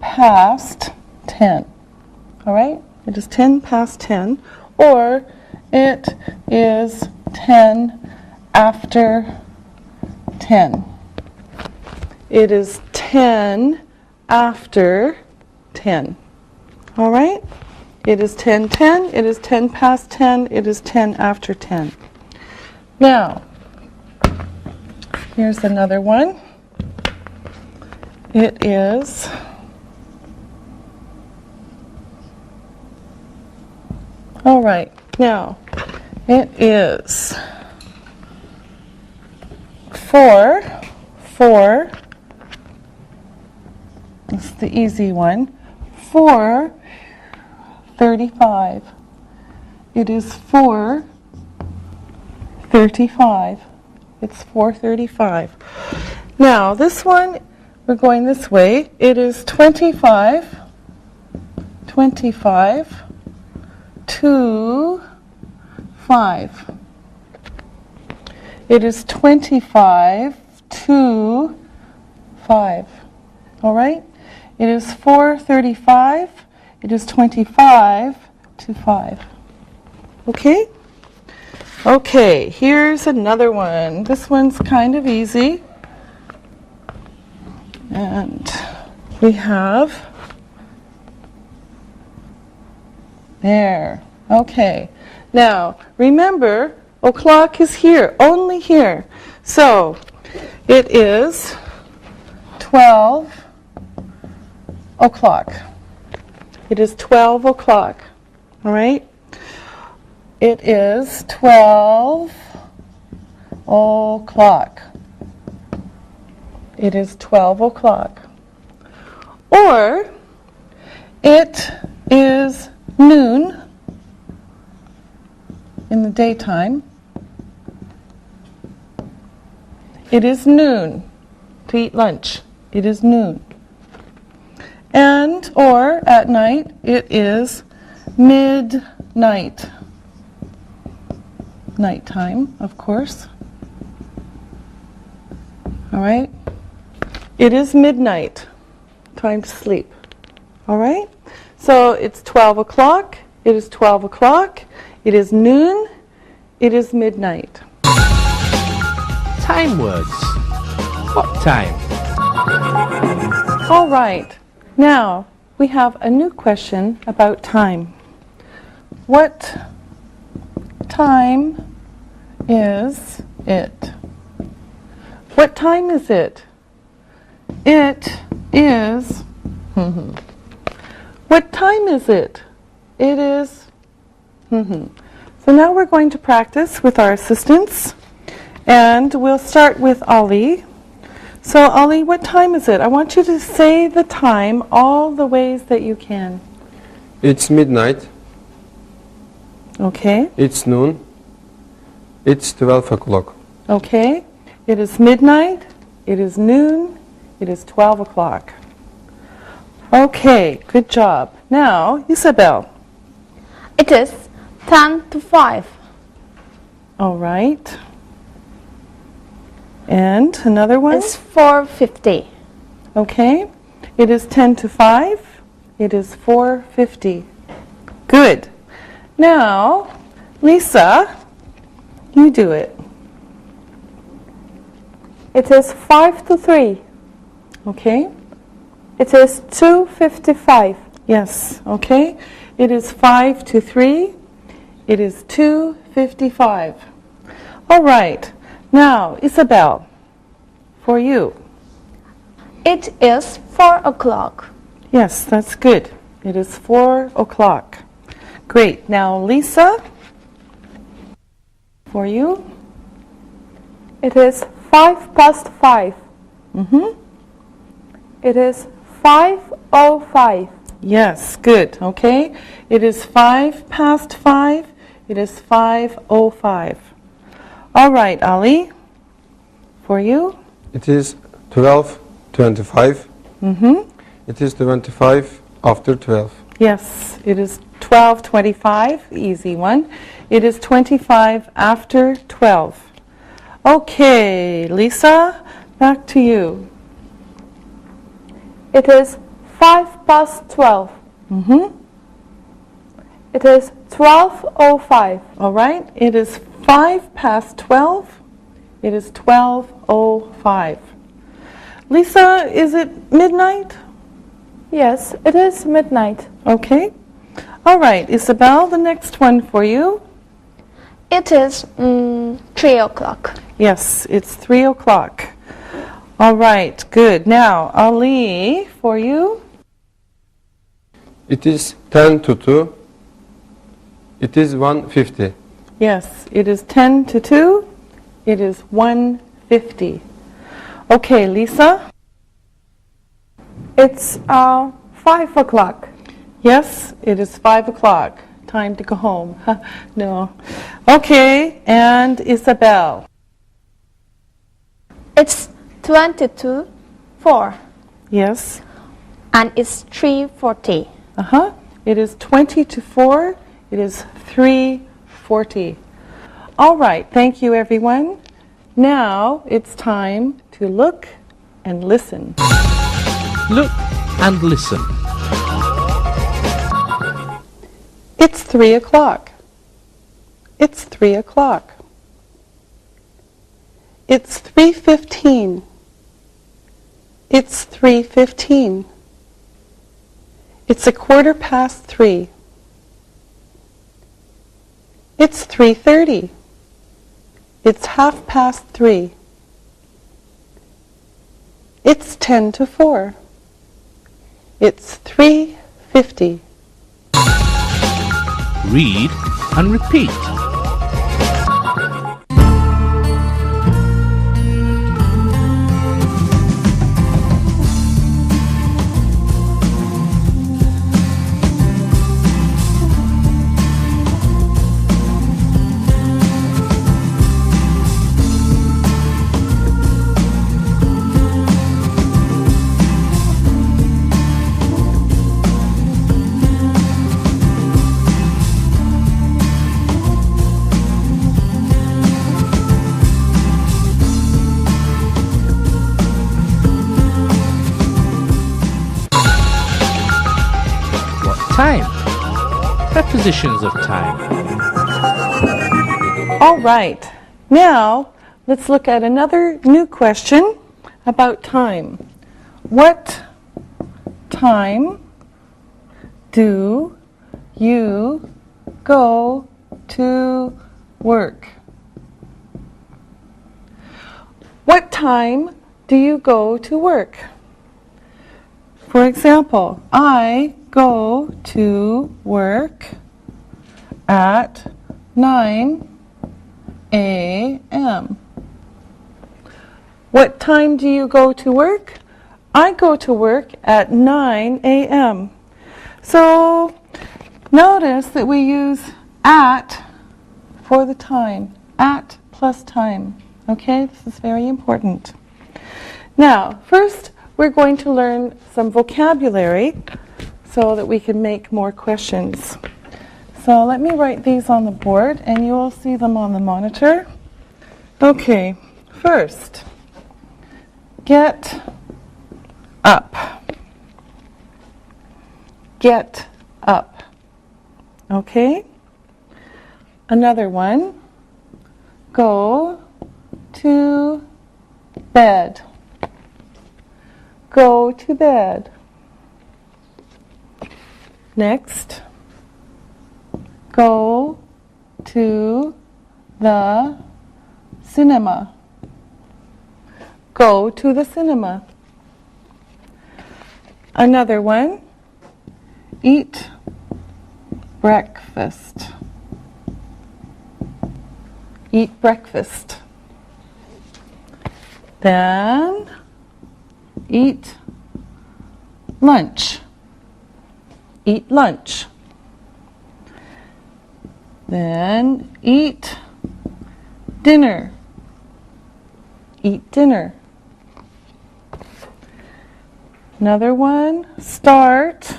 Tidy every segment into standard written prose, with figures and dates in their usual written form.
past 10. All right? It is 10 past 10. Or it is 10 after 10. It is 10 after 10. All right? It is 10:10. It is 10 past 10. It is 10 after 10. Now, here's another one. It is all right. Now, it is 4. This is the easy one. 4:35. It is 4:35. It's 4:35. Now, this one, we're going this way. It is 25 to 5. It is 25 to 5. All right? It is 4:35. It is 25 to 5. Okay? Okay, here's another one. This one's kind of easy. And we have there. Okay. Now, remember, o'clock is here, only here. So, it is 12 o'clock. It is 12 o'clock. All right? It is 12 o'clock. It is 12 o'clock. Or, it is noon in the daytime. It is noon to eat lunch. It is noon. And, or at night, it is midnight. Nighttime, of course. All right? It is midnight. Time to sleep. All right? So it's 12 o'clock. It is 12 o'clock. It is noon. It is midnight. Time words. What time? All right. Now, we have a new question about time. What time is it? What time is it? It is... What time is it? It is... So now we're going to practice with our assistants. And we'll start with Ali. So Ali, what time is it? I want you to say the time all the ways that you can. It's midnight. Okay. It's noon. It's 12 o'clock. Okay. It is midnight. It is noon. It is 12 o'clock. Okay, good job. Now, Isabel. It is 10 to 5. All right. And another one? It's 4:50. Okay. It is 10 to 5. It is 4:50. Good. Now, Lisa, you do it. It is 5 to 3. Okay. It is 2:55. Yes. Okay. It is 5 to 3. It is 2:55. All right. Now, Isabel, for you. It is 4 o'clock. Yes, that's good. It is 4 o'clock. Great. Now, Lisa, for you. It is 5 past 5. It is 5:05. Yes, good. Okay. It is 5 past 5. It is 5:05. All right, Ali, for you. It is 12:25. It is 25 after 12. Yes, it is 12:25, easy one. It is 25 after 12. Okay, Lisa, back to you. It is 5 past 12. It is 12:05. All right, it is 5 past 12. It is 12:05. Lisa, is it midnight? Yes, it is midnight. Okay. All right, Isabel, the next one for you. It is 3 o'clock. Yes, it's 3 o'clock. All right, good. Now, Ali, for you. It is 10 to 2. It is 1:50. Yes, it is 10 to 2. It is 1:50. Okay, Lisa. It's 5 o'clock. Yes, it is 5 o'clock. Time to go home. No. Okay, and Isabel. It's 22:04. Yes. And it's 3:40. Uh-huh. It is 20 to 4. It is 3:40. All right, thank you, everyone. Now it's time to look and listen. Look and listen. It's 3 o'clock. It's 3 o'clock. It's 3:15. It's 3:15. It's 3:15. It's 3:30. It's 3:30. It's 10 to 4. It's 3:50. Read and repeat. Time. Prepositions of time. All right. Now, let's look at another new question about time. What time do you go to work? What time do you go to work? For example, I go to work at 9 a.m. What time do you go to work? I go to work at 9 a.m. So notice that we use at for the time. At plus time. Okay, this is very important. Now, first we're going to learn some vocabulary so that we can make more questions. So let me write these on the board and you will see them on the monitor. Okay, first, get up. Get up. Okay? Another one, go to bed. Go to bed. Next, go to the cinema. Go to the cinema. Another one, eat breakfast. Eat breakfast. Then, eat lunch. Eat lunch. Then eat dinner. Eat dinner. Another one, start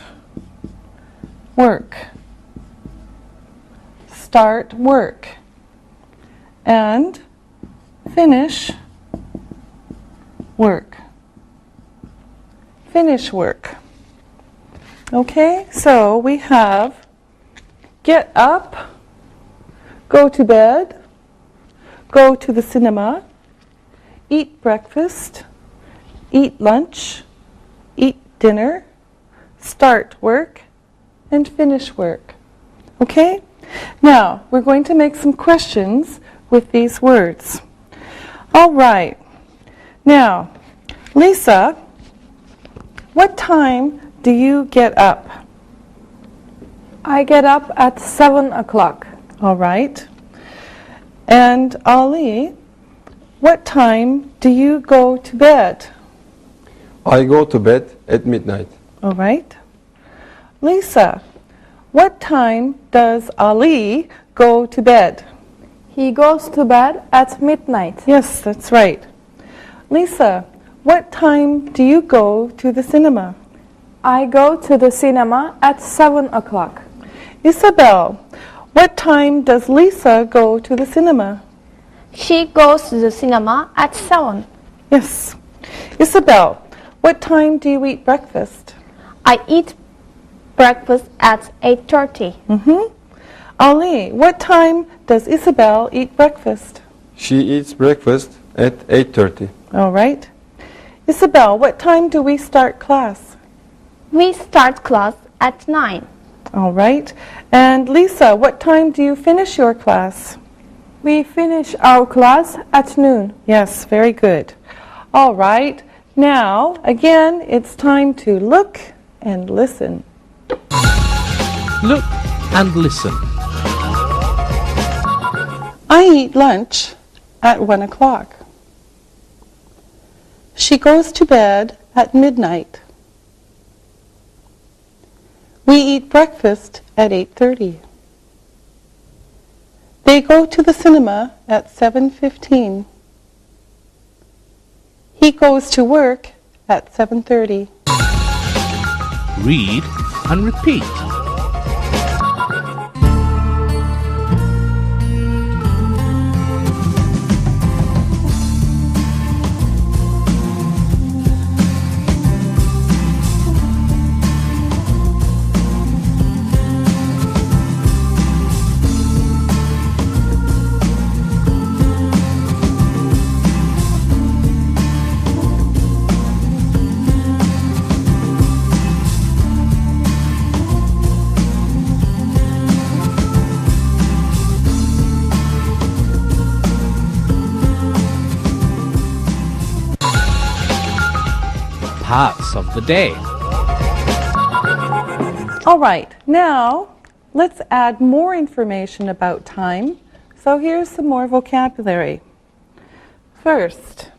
work. Start work. And finish work. Finish work. Okay, so we have get up, go to bed, go to the cinema, eat breakfast, eat lunch, eat dinner, start work, and finish work. Okay? Now, we're going to make some questions with these words. All right. Now, Lisa, what time do you get up? I get up at 7 o'clock. All right. And Ali, what time do you go to bed? I go to bed at midnight. All right. Lisa, what time does Ali go to bed? He goes to bed at midnight. Yes, that's right. Lisa, what time do you go to the cinema? I go to the cinema at 7 o'clock. Isabel, what time does Lisa go to the cinema? She goes to the cinema at 7. Yes. Isabel, what time do you eat breakfast? I eat breakfast at 8:30. Ali, what time does Isabel eat breakfast? She eats breakfast at 8:30. All right. Isabel, what time do we start class? We start class at 9. All right. And Lisa, what time do you finish your class? We finish our class at noon. Yes, very good. All right. Now, again, it's time to look and listen. Look and listen. I eat lunch at 1 o'clock. She goes to bed at midnight. We eat breakfast at 8:30. They go to the cinema at 7:15. He goes to work at 7:30. Read and repeat. Parts of the day. All right, now let's add more information about time. So here's some more vocabulary. First,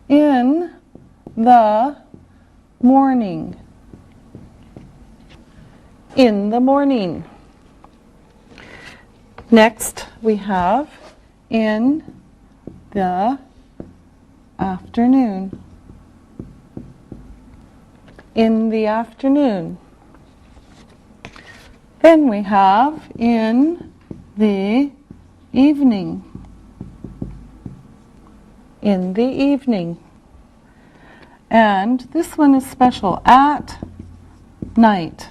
in the morning. In the morning. Next, we have in the afternoon. In the afternoon. Then we have in the evening. In the evening. And this one is special, at night.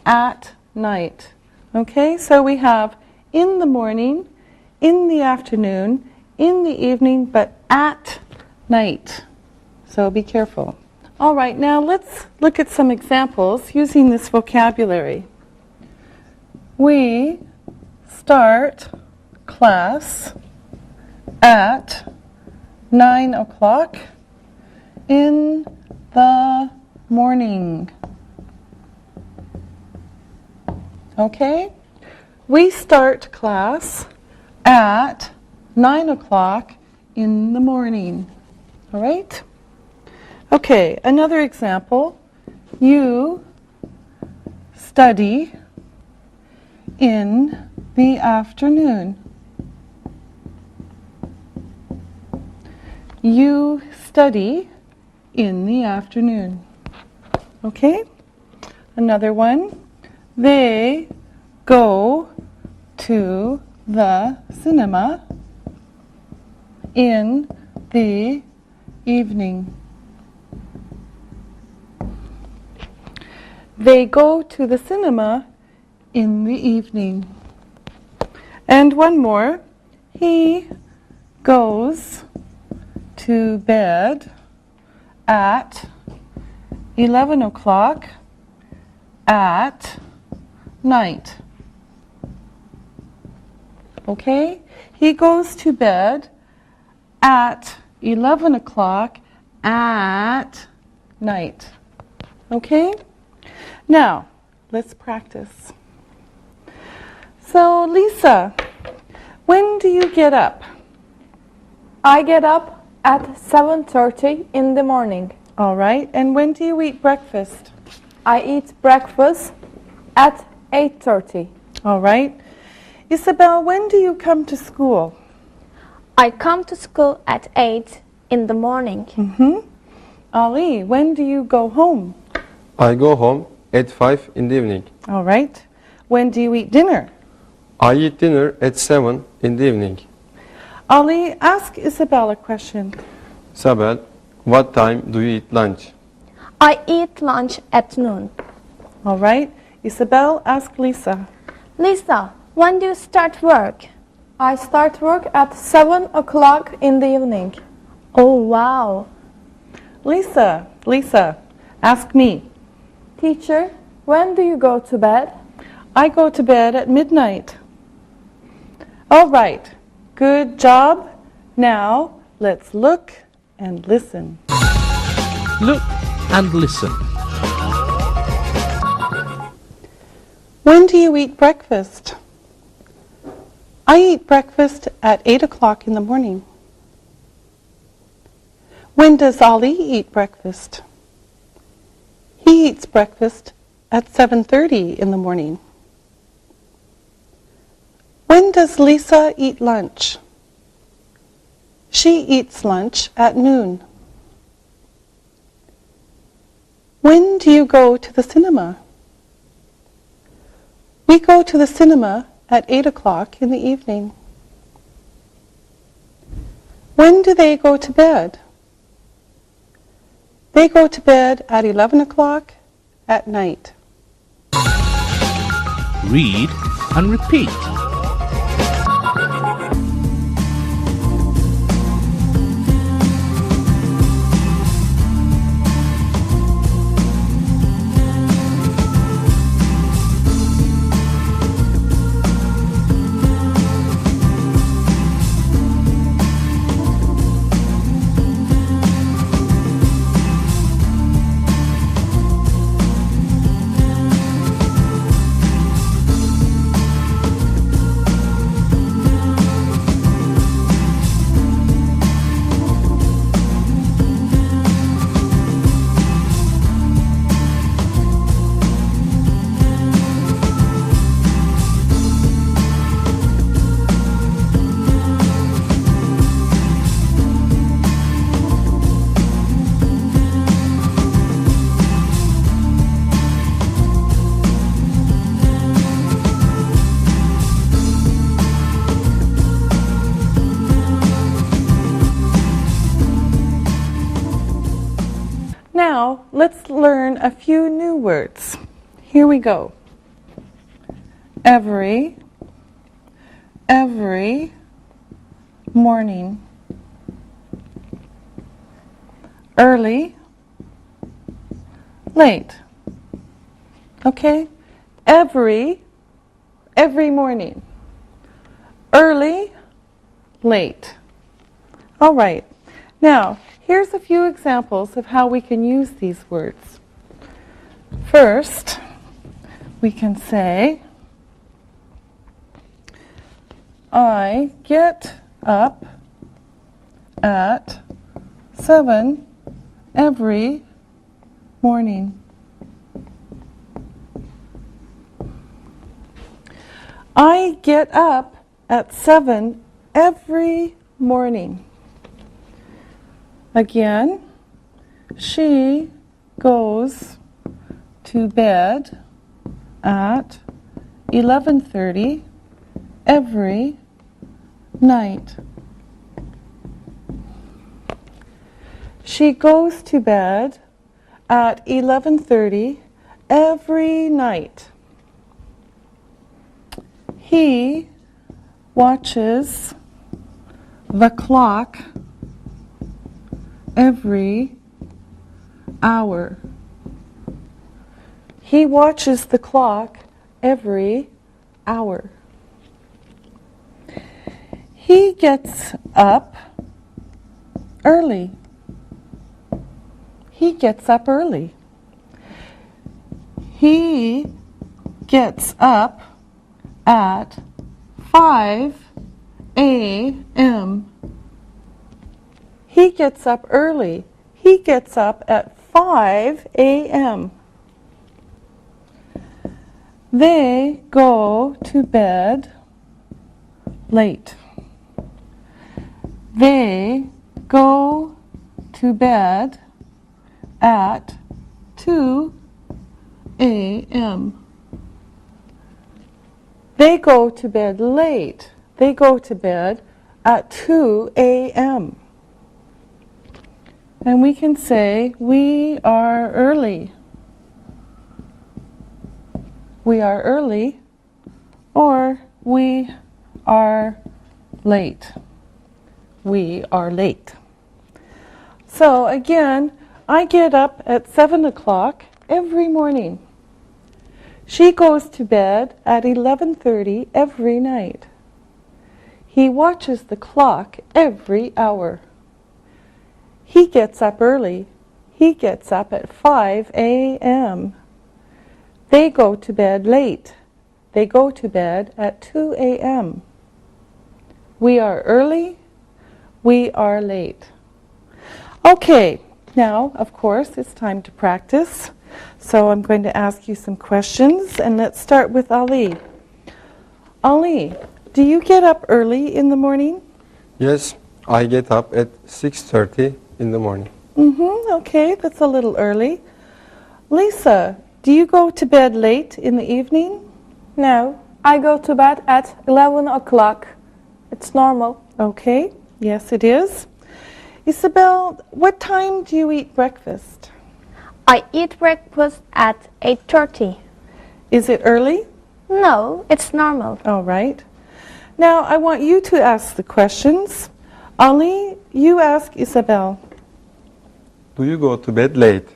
At night. Okay, so we have in the morning, in the afternoon, in the evening, but at night. So be careful. All right, now let's look at some examples using this vocabulary. We start class at 9 o'clock in the morning. Okay? We start class at 9 o'clock in the morning. All right? Okay, another example. You study in the afternoon. You study in the afternoon. Okay? Another one. They go to the cinema in the evening. They go to the cinema in the evening. And one more. He goes to bed at 11 o'clock at night. Okay? He goes to bed at 11 o'clock at night. Okay? Now, let's practice. So, Lisa, when do you get up? I get up at 7:30 in the morning. All right. And when do you eat breakfast? I eat breakfast at 8:30. All right. Isabel, when do you come to school? I come to school at 8 in the morning. Ali, when do you go home? I go home at 5 in the evening. All right. When do you eat dinner? I eat dinner at 7 in the evening. Ali, ask Isabel a question. Sabel, what time do you eat lunch? I eat lunch at noon. All right. Isabel, ask Lisa. Lisa, when do you start work? I start work at 7 o'clock in the evening. Oh, wow. Lisa, ask me. Teacher, when do you go to bed? I go to bed at midnight. All right. Good job. Now, let's look and listen. Look and listen. When do you eat breakfast? I eat breakfast at 8 o'clock in the morning. When does Ali eat breakfast? He eats breakfast at 7:30 in the morning. When does Lisa eat lunch? She eats lunch at noon. When do you go to the cinema? We go to the cinema at 8 o'clock in the evening. When do they go to bed? They go to bed at 11 o'clock at night. Read and repeat. Now, let's learn a few new words. Here we go. Every morning. Early, late. Okay? Every morning. Early, late. All right. Now, here's a few examples of how we can use these words. First, we can say, I get up at 7 every morning. I get up at 7 every morning. Again, she goes to bed at 11:30 every night. She goes to bed at 11:30 every night. He watches the clock every hour. He watches the clock every hour. He gets up early. He gets up early. He gets up at 5 a.m. He gets up early. He gets up at 5 a.m. They go to bed late. They go to bed at 2 a.m. They go to bed late. They go to bed at 2 a.m. And we can say, we are early. We are early, or we are late. We are late. So again, I get up at 7 o'clock every morning. She goes to bed at 11:30 every night. He watches the clock every hour. He gets up early. He gets up at 5 a.m. They go to bed late. They go to bed at 2 a.m. We are early. We are late. Okay, now, of course, it's time to practice. So I'm going to ask you some questions, and let's start with Ali. Ali, do you get up early in the morning? Yes, I get up at 6:30 in the morning. Okay, that's a little early. Lisa, do you go to bed late in the evening? No, I go to bed at 11 o'clock. It's normal. Okay, yes it is. Isabel, what time do you eat breakfast? I eat breakfast at 8:30. Is it early? No, it's normal. All right. Now I want you to ask the questions. Ali, you ask Isabel. Do you go to bed late?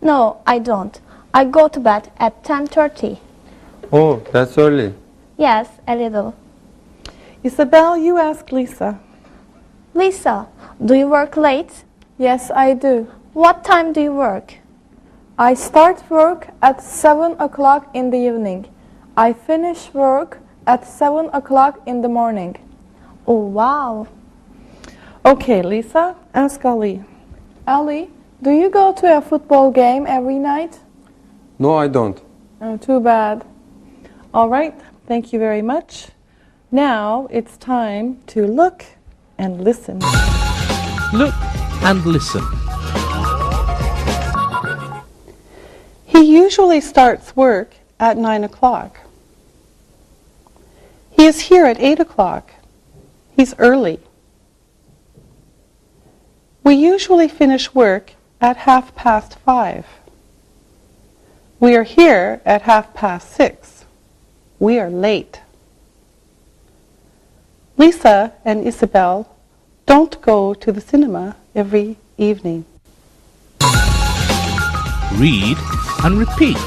No, I don't. I go to bed at 10:30. Oh, that's early. Yes, a little. Isabel, you ask Lisa. Lisa, do you work late? Yes, I do. What time do you work? I start work at 7 o'clock in the evening. I finish work at 7 o'clock in the morning. Oh, wow. Okay, Lisa, ask Ali. Ali, do you go to a football game every night? No, I don't. Oh, too bad. All right, thank you very much. Now it's time to look and listen. Look and listen. He usually starts work at 9 o'clock. He is here at 8 o'clock. He's early. We usually finish work at 5:30. We are here at 6:30. We are late. Lisa and Isabel don't go to the cinema every evening. Read and repeat.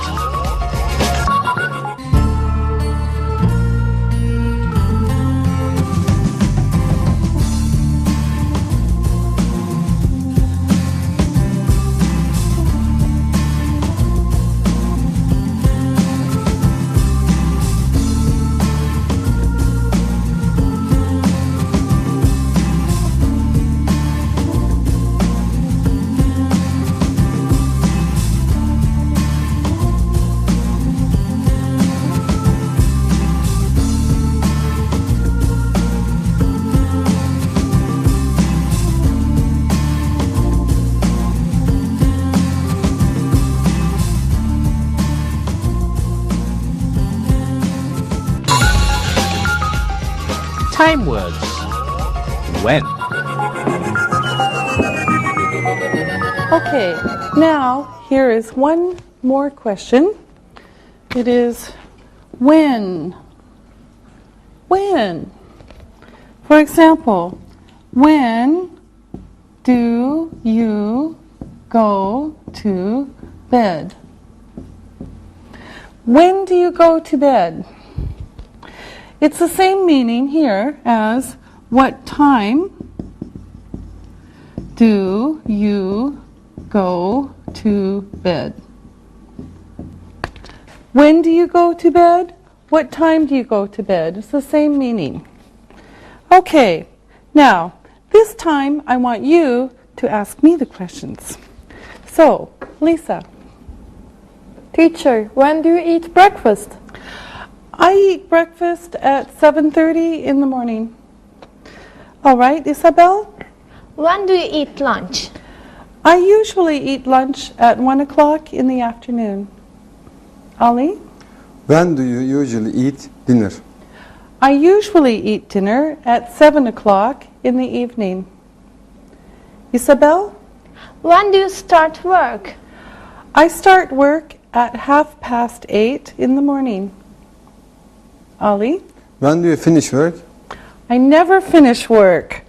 Time words. When. Okay, now here is one more question. It is when. When? For example, when do you go to bed? When do you go to bed? It's the same meaning here as what time do you go to bed? When do you go to bed? What time do you go to bed? It's the same meaning. Okay, now this time I want you to ask me the questions. So, Lisa. Teacher, when do you eat breakfast? I eat breakfast at 7:30 in the morning. All right, Isabel? When do you eat lunch? I usually eat lunch at 1 o'clock in the afternoon. Ali? When do you usually eat dinner? I usually eat dinner at 7 o'clock in the evening. Isabel? When do you start work? I start work at 8:30 in the morning. Ali? When do you finish work? I never finish work.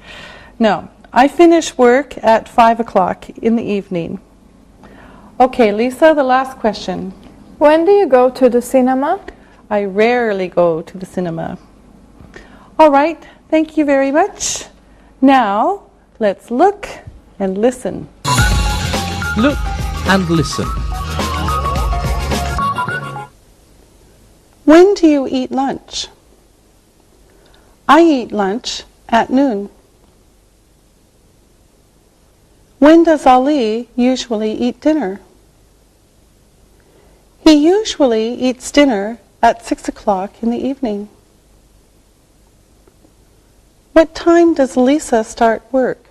No, I finish work at 5 o'clock in the evening. Okay, Lisa, the last question. When do you go to the cinema? I rarely go to the cinema. All right, thank you very much. Now, let's look and listen. Look and listen. When do you eat lunch? I eat lunch at noon. When does Ali usually eat dinner? He usually eats dinner at 6 o'clock in the evening. What time does Lisa start work?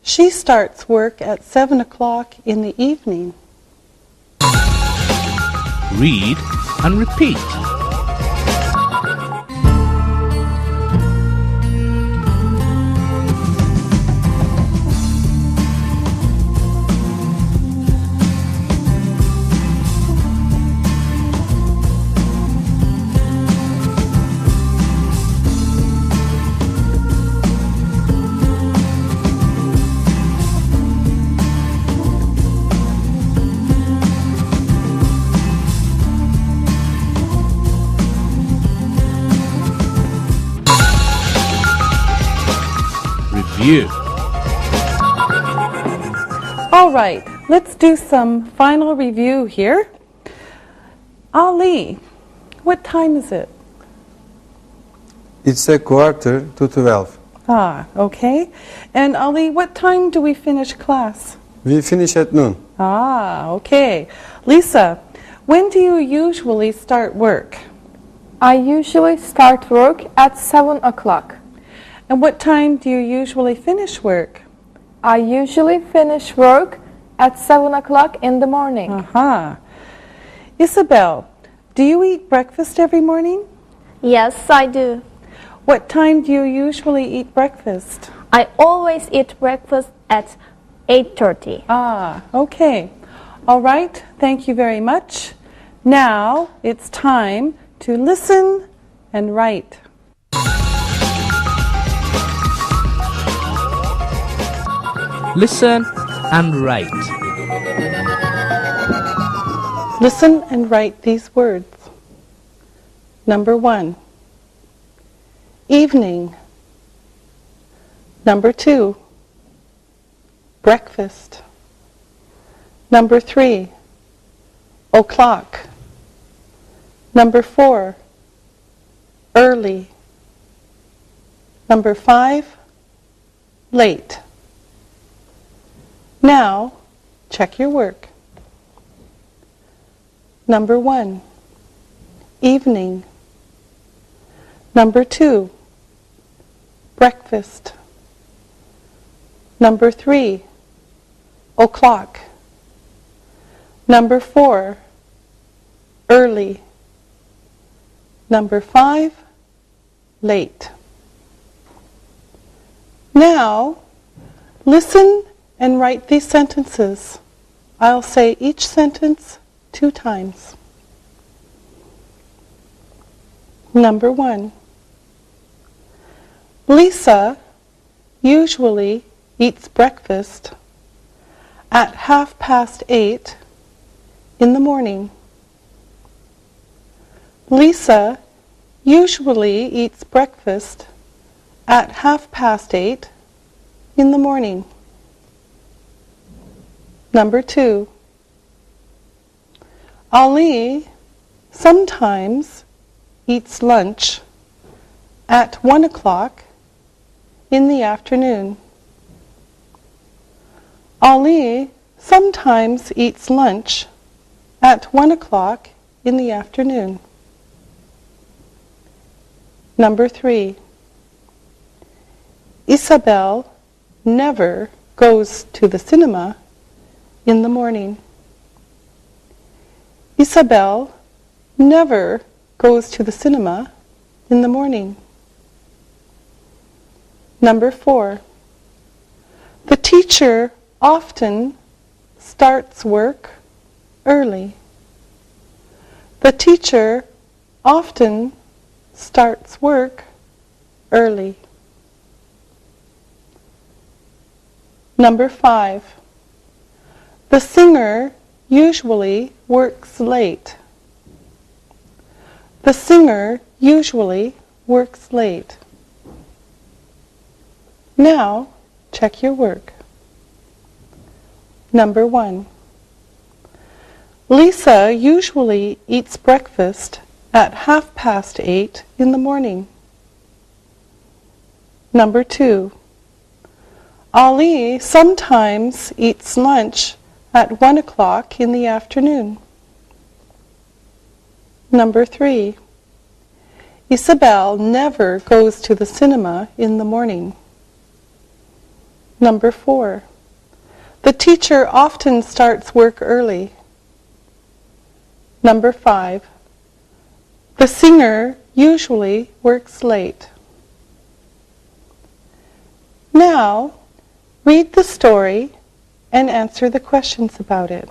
She starts work at 7 o'clock in the evening. Read and repeat. Review. All right, let's do some final review here. Ali, what time is it? It's a quarter to 12. Ah, okay. And Ali, what time do we finish class? We finish at noon. Ah, okay. Lisa, when do you usually start work? I usually start work at 7 o'clock. And what time do you usually finish work? I usually finish work at 7 o'clock in the morning. Aha. Isabel, do you eat breakfast every morning? Yes, I do. What time do you usually eat breakfast? I always eat breakfast at 8:30. Ah, okay. All right, thank you very much. Now it's time to listen and write. Listen and write. Listen and write these words. Number 1, evening. Number 2, breakfast. Number 3, o'clock. Number 4, early. Number 5, late. Now, check your work. Number 1, evening. Number 2, breakfast. Number 3, o'clock. Number 4, early. Number 5, late. Now, listen and write these sentences. I'll say each sentence 2 times. Number 1. Lisa usually eats breakfast at 8:30 in the morning. Lisa usually eats breakfast at 8:30 in the morning. Number 2. Ali sometimes eats lunch at 1 o'clock in the afternoon. Ali sometimes eats lunch at 1 o'clock in the afternoon. Number 3. Isabel never goes to the cinema in the morning. Isabel never goes to the cinema in the morning. Number 4. The teacher often starts work early. The teacher often starts work early. Number 5. The singer usually works late. The singer usually works late. Now, check your work. Number 1. Lisa usually eats breakfast at 8:30 in the morning. Number 2. Ali sometimes eats lunch at 1 o'clock in the afternoon. Number 3. Isabel never goes to the cinema in the morning. Number 4. The teacher often starts work early. Number 5. The singer usually works late. Now, read the story and answer the questions about it.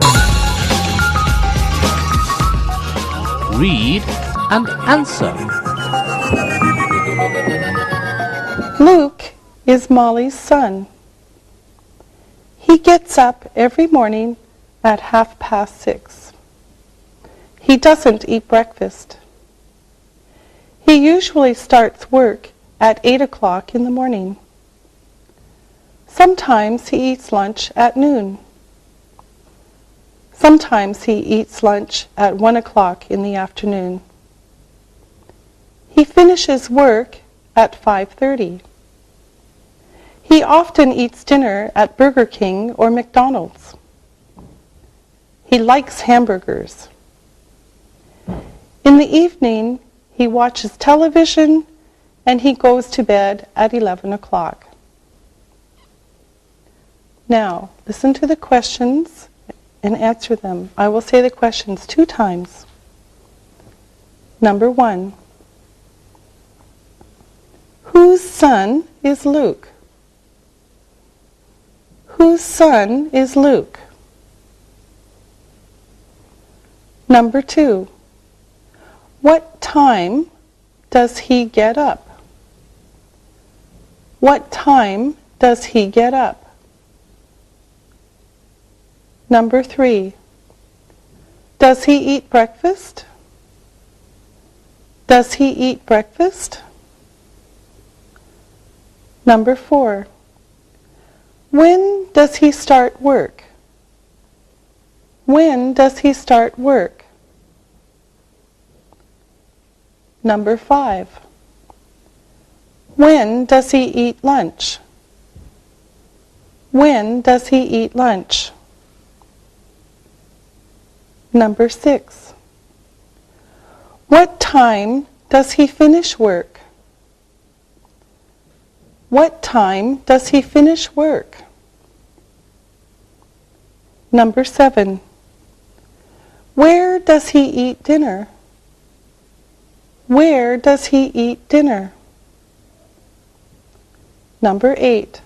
Read and answer. Luke is Molly's son. He gets up every morning at 6:30. He doesn't eat breakfast. He usually starts work at 8 o'clock in the morning. Sometimes he eats lunch at noon. Sometimes he eats lunch at 1 o'clock in the afternoon. He finishes work at 5:30. He often eats dinner at Burger King or McDonald's. He likes hamburgers. In the evening, he watches television and he goes to bed at 11 o'clock. Now, listen to the questions and answer them. I will say the questions 2 times. Number 1. Whose son is Luke? Whose son is Luke? Number 2. What time does he get up? What time does he get up? Number 3. Does he eat breakfast? Does he eat breakfast? Number 4. When does he start work? When does he start work? Number 5. When does he eat lunch? When does he eat lunch? Number 6. What time does he finish work? What time does he finish work? Number 7. Where does he eat dinner? Where does he eat dinner? Number 8.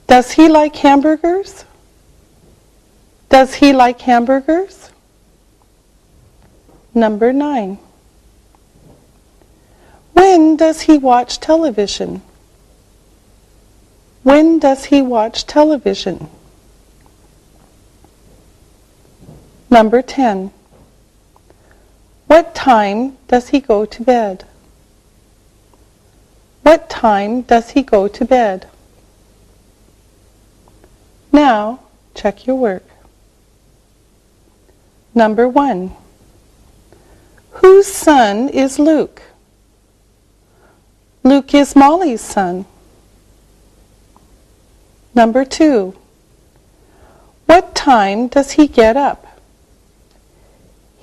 Does he like hamburgers? Does he like hamburgers? Number 9. When does he watch television? When does he watch television? Number 10. What time does he go to bed? What time does he go to bed? Now, check your work. Number 1. Whose son is Luke? Luke is Molly's son. Number 2. What time does he get up?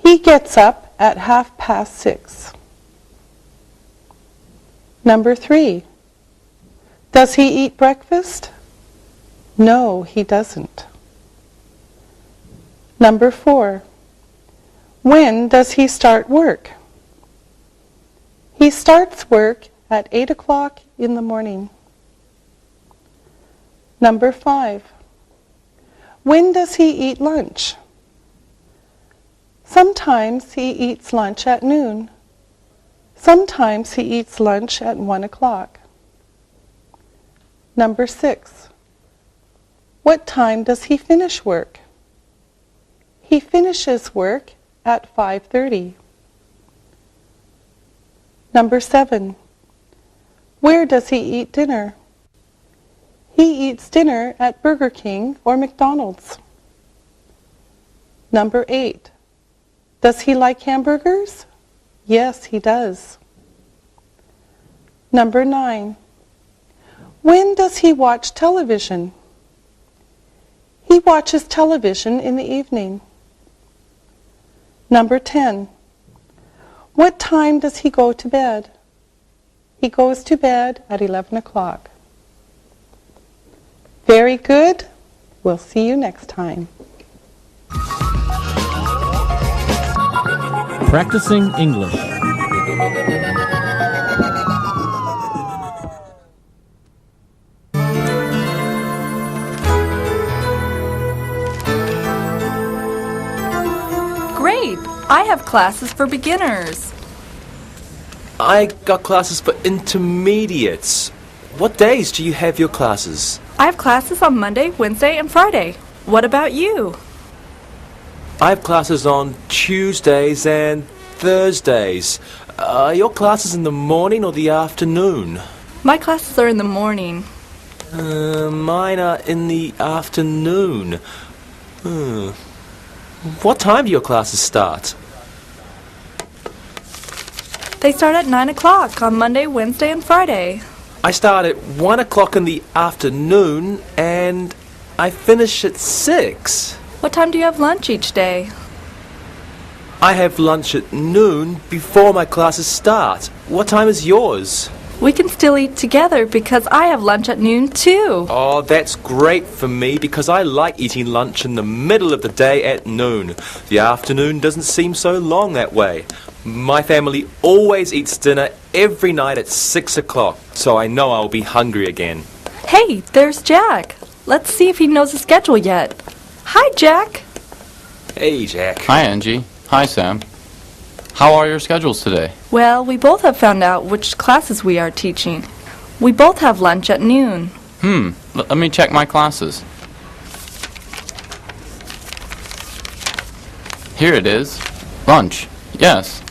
He gets up at 6:30. Number 3. Does he eat breakfast? No, he doesn't. Number 4. When does he start work? He starts work at 8 o'clock in the morning. Number 5. When does he eat lunch? Sometimes he eats lunch at noon. Sometimes he eats lunch at 1 o'clock. Number 6. What time does he finish work? He finishes work at 5:30. Number 7. Where does he eat dinner? He eats dinner at Burger King or McDonald's. Number 8. Does he like hamburgers? Yes, he does. Number 9. When does he watch television? He watches television in the evening. Number 10. What time does he go to bed? He goes to bed at 11 o'clock. Very good. We'll see you next time. Practicing English. Great! I have classes for beginners. I got classes for intermediates. What days do you have your classes? I have classes on Monday, Wednesday, and Friday. What about you? I have classes on Tuesdays and Thursdays. Are your classes in the morning or the afternoon? My classes are in the morning. Mine are in the afternoon. What time do your classes start? They start at 9 o'clock on Monday, Wednesday, and Friday. I start at 1 o'clock in the afternoon and I finish at 6. What time do you have lunch each day? I have lunch at noon before my classes start. What time is yours? We can still eat together because I have lunch at noon too. Oh, that's great for me because I like eating lunch in the middle of the day at noon. The afternoon doesn't seem so long that way. My family always eats dinner every night at 6 o'clock, so I know I'll be hungry again. Hey, there's Jack. Let's see if he knows the schedule yet. Hi, Jack. Hey, Jack. Hi, Angie. Hi, Sam. How are your schedules today? Well, we both have found out which classes we are teaching. We both have lunch at noon. Let me check my classes. Here it is. Lunch. Yes.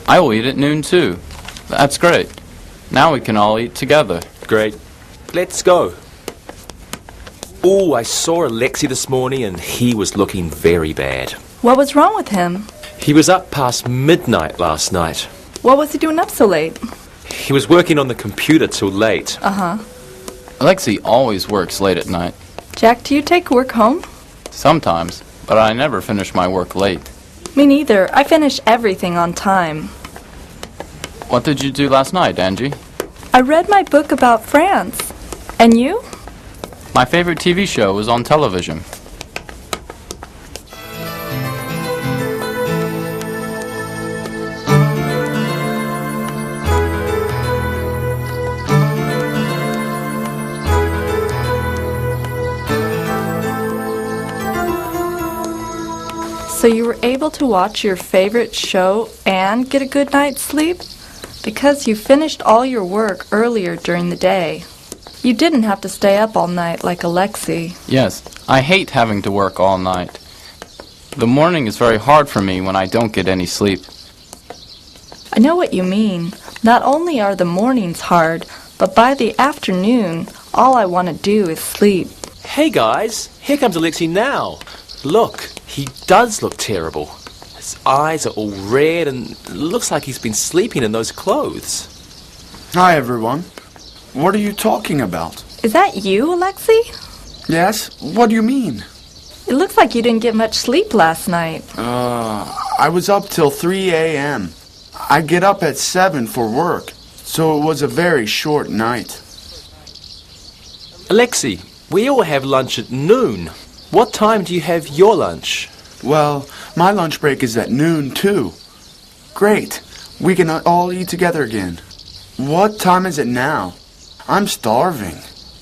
I will eat at noon too. That's great. Now we can all eat together. Great. Let's go. Oh, I saw Alexi this morning and he was looking very bad. What was wrong with him? He was up past midnight last night. What was he doing up so late? He was working on the computer till late. Uh-huh. Alexi always works late at night. Jack, do you take work home? Sometimes, but I never finish my work late. Me neither. I finish everything on time. What did you do last night, Angie? I read my book about France. And you? My favorite TV show was on television. So you were able to watch your favorite show and get a good night's sleep? Because you finished all your work earlier during the day. You didn't have to stay up all night like Alexei. Yes, I hate having to work all night. The morning is very hard for me when I don't get any sleep. I know what you mean. Not only are the mornings hard, but by the afternoon, all I want to do is sleep. Hey guys, here comes Alexei now. Look, he does look terrible. His eyes are all red and it looks like he's been sleeping in those clothes. Hi, everyone. What are you talking about? Is that you, Alexei? Yes? What do you mean? It looks like you didn't get much sleep last night. I was up till 3 a.m. I get up at 7 for work, so it was a very short night. Alexei, we all have lunch at noon. What time do you have your lunch? Well, my lunch break is at noon, too. Great. We can all eat together again. What time is it now? I'm starving.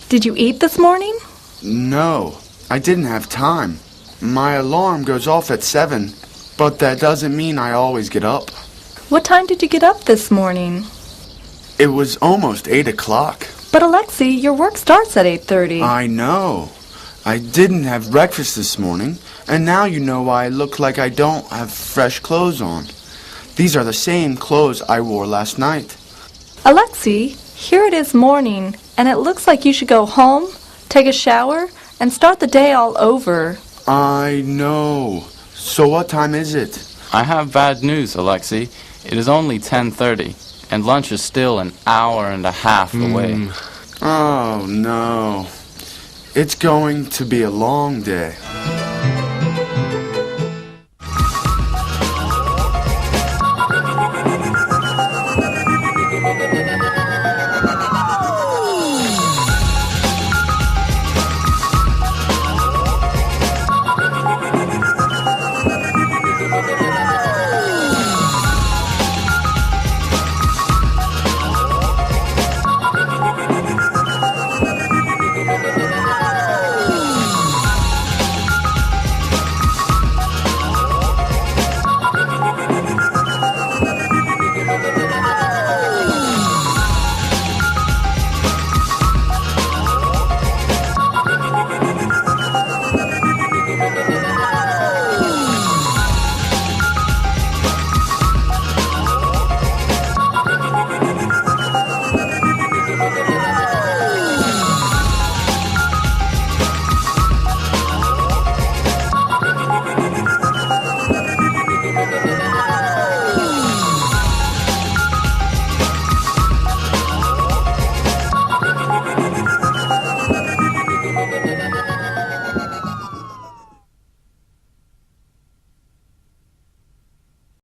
Did you eat this morning? No, I didn't have time. My alarm goes off at 7, but that doesn't mean I always get up. What time did you get up this morning? It was almost 8 o'clock. But Alexei, your work starts at 8:30. I know. I didn't have breakfast this morning, and now you know why I look like I don't have fresh clothes on. These are the same clothes I wore last night. Alexei, here it is morning, and it looks like you should go home, take a shower, and start the day all over. I know. So what time is it? I have bad news, Alexei. It is only 10:30, and lunch is still an hour and a half away. Oh, no. It's going to be a long day.